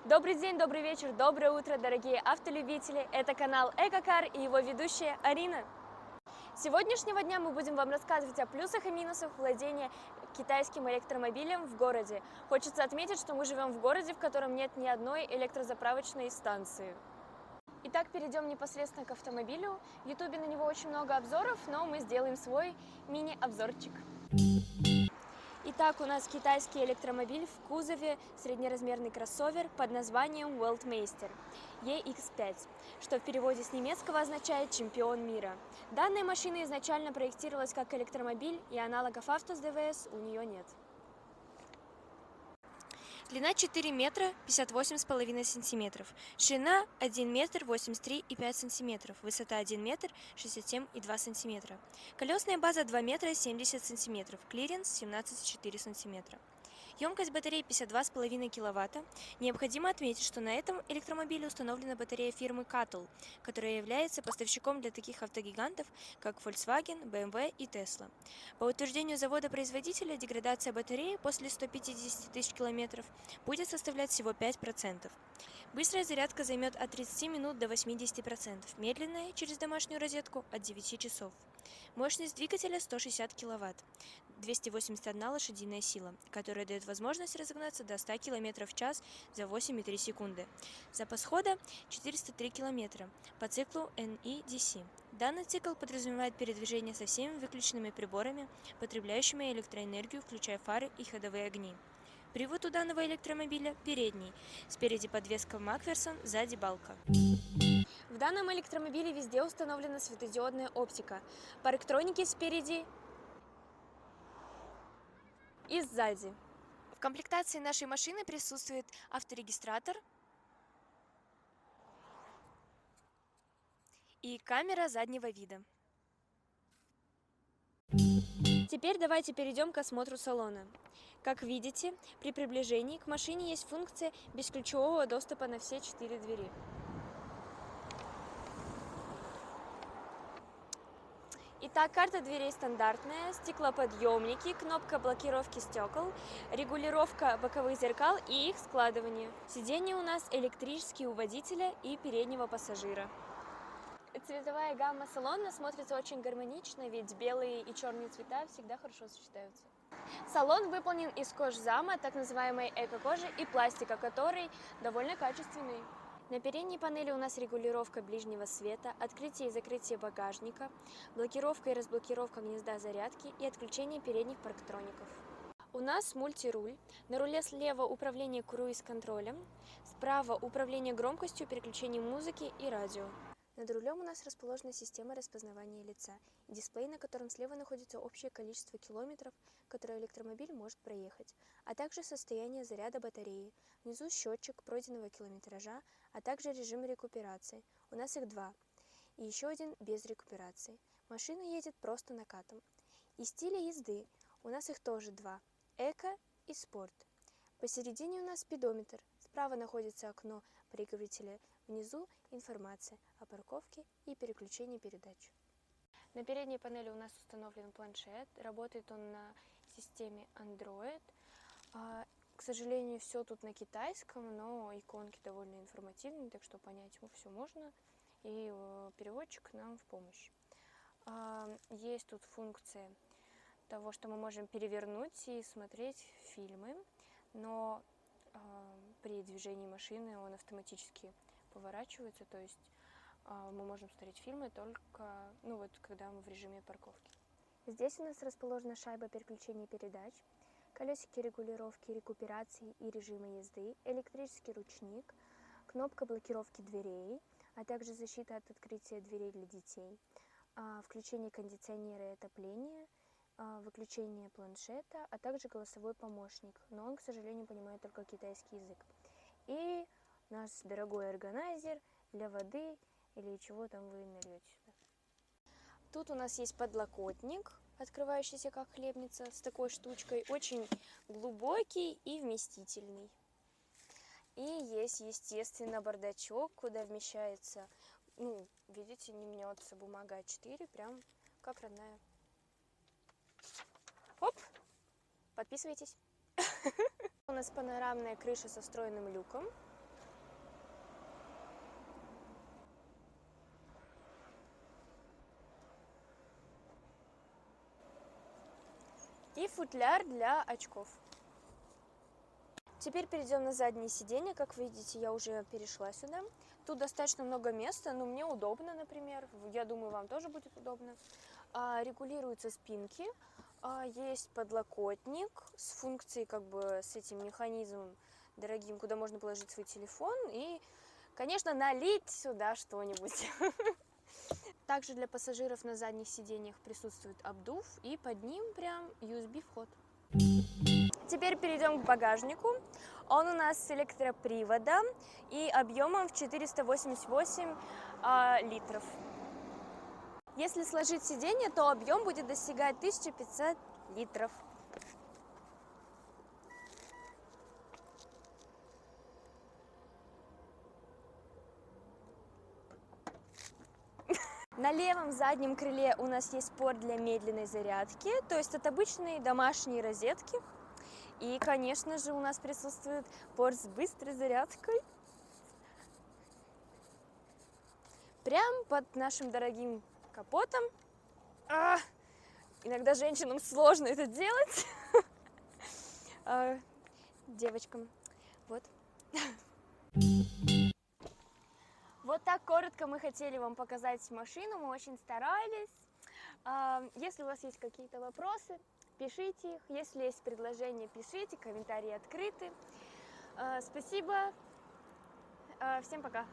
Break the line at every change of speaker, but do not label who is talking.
Добрый день, добрый вечер, доброе утро, дорогие автолюбители! Это канал Экокар и его ведущая Арина. С сегодняшнего дня мы будем вам рассказывать о плюсах и минусах владения китайским электромобилем в городе. Хочется отметить, что мы живем в городе, в котором нет ни одной электрозаправочной станции. Итак, перейдем непосредственно к автомобилю. В Ютубе на него очень много обзоров, но мы сделаем свой мини-обзорчик. Итак, у нас китайский электромобиль в кузове среднеразмерный кроссовер под названием Weltmeister EX5, что в переводе с немецкого означает «чемпион мира». Данная машина изначально проектировалась как электромобиль, и аналогов авто с ДВС у нее нет. Длина 4 метра 58,5 сантиметров, ширина 1 метр 83,5 сантиметров, высота 1 метр 67,2 сантиметра, колесная база 2 метра 70 сантиметров, клиренс 17,4 сантиметра. Емкость батареи 52,5 киловатта. Необходимо отметить, что на этом электромобиле установлена батарея фирмы Cattle, которая является поставщиком для таких автогигантов, как Volkswagen, BMW и Tesla. По утверждению завода-производителя, деградация батареи после 150 тысяч километров будет составлять всего 5%. Быстрая зарядка займет от 30 минут до 80%, медленная через домашнюю розетку от 9 часов. Мощность двигателя 160 кВт, 281 лошадиная сила, которая дает возможность разогнаться до 100 км в час за 8,3 секунды. Запас хода 403 км по циклу NEDC. Данный цикл подразумевает передвижение со всеми выключенными приборами, потребляющими электроэнергию, включая фары и ходовые огни. Привод у данного электромобиля передний, спереди подвеска Макферсон, сзади балка. В данном электромобиле везде установлена светодиодная оптика, парктроники спереди и сзади. В комплектации нашей машины присутствует авторегистратор и камера заднего вида. Теперь давайте перейдем к осмотру салона. Как видите, при приближении к машине есть функция бесключевого доступа на все 4 двери. Итак, карта дверей стандартная, стеклоподъемники, кнопка блокировки стекол, регулировка боковых зеркал и их складывание. Сиденья у нас электрические у водителя и переднего пассажира. Цветовая гамма салона смотрится очень гармонично, ведь белые и черные цвета всегда хорошо сочетаются. Салон выполнен из кожзама, так называемой эко-кожи, и пластика, который довольно качественный. На передней панели у нас регулировка ближнего света, открытие и закрытие багажника, блокировка и разблокировка гнезда зарядки и отключение передних парктроников. У нас мультируль. На руле слева управление круиз-контролем, справа управление громкостью, переключение музыки и радио. Над рулем у нас расположена система распознавания лица, дисплей, на котором слева находится общее количество километров, которое электромобиль может проехать, а также состояние заряда батареи. Внизу счетчик пройденного километража, а также режим рекуперации. У нас их два. И еще один без рекуперации. Машина едет просто накатом. И стили езды. У нас их тоже два. Эко и спорт. Посередине у нас спидометр. Справа находится окно проигрывателя. Внизу информация о парковке и переключении передач. На передней панели у нас установлен планшет. Работает он на системе Android. К сожалению, все тут на китайском, но иконки довольно информативные, так что понять все можно. И переводчик нам в помощь. Есть тут функция того, что мы можем перевернуть и смотреть фильмы, но при движении машины он автоматически поворачивается, то есть мы можем смотреть фильмы только, когда мы в режиме парковки. Здесь у нас расположена шайба переключения передач, колесики регулировки, рекуперации и режима езды, электрический ручник, кнопка блокировки дверей, а также защита от открытия дверей для детей, включение кондиционера и отопления, выключение планшета, а также голосовой помощник, но он, к сожалению, понимает только китайский язык. И наш дорогой органайзер для воды или чего там вы нальете сюда. Тут у нас есть подлокотник, открывающийся как хлебница, с такой штучкой, очень глубокий и вместительный. И есть, естественно, бардачок, куда вмещается, видите, не мнется бумага А4, прям как родная. Оп, подписывайтесь. У нас панорамная крыша со встроенным люком. и футляр для очков. Теперь перейдем на заднее сиденье. Как вы видите, я уже перешла сюда. Тут достаточно много места, но мне удобно, например. Я думаю, вам тоже будет удобно. Регулируются спинки. Есть подлокотник с функцией, как бы с этим механизмом дорогим, куда можно положить свой телефон и, конечно, налить сюда что-нибудь. Также для пассажиров на задних сиденьях присутствует обдув, и под ним прям USB-вход. Теперь перейдем к багажнику. Он у нас с электроприводом и объемом в 488 литров. Если сложить сиденье, то объем будет достигать 1500 литров. На левом заднем крыле у нас есть порт для медленной зарядки, то есть это обычные домашние розетки. И, конечно же, у нас присутствует порт с быстрой зарядкой. Прям под нашим дорогим капотом. Иногда женщинам сложно это делать. Девочкам. Вот. Вот так коротко мы хотели вам показать машину, мы очень старались. Если у вас есть какие-то вопросы, пишите их. Если есть предложения, пишите, комментарии открыты. Спасибо. Всем пока.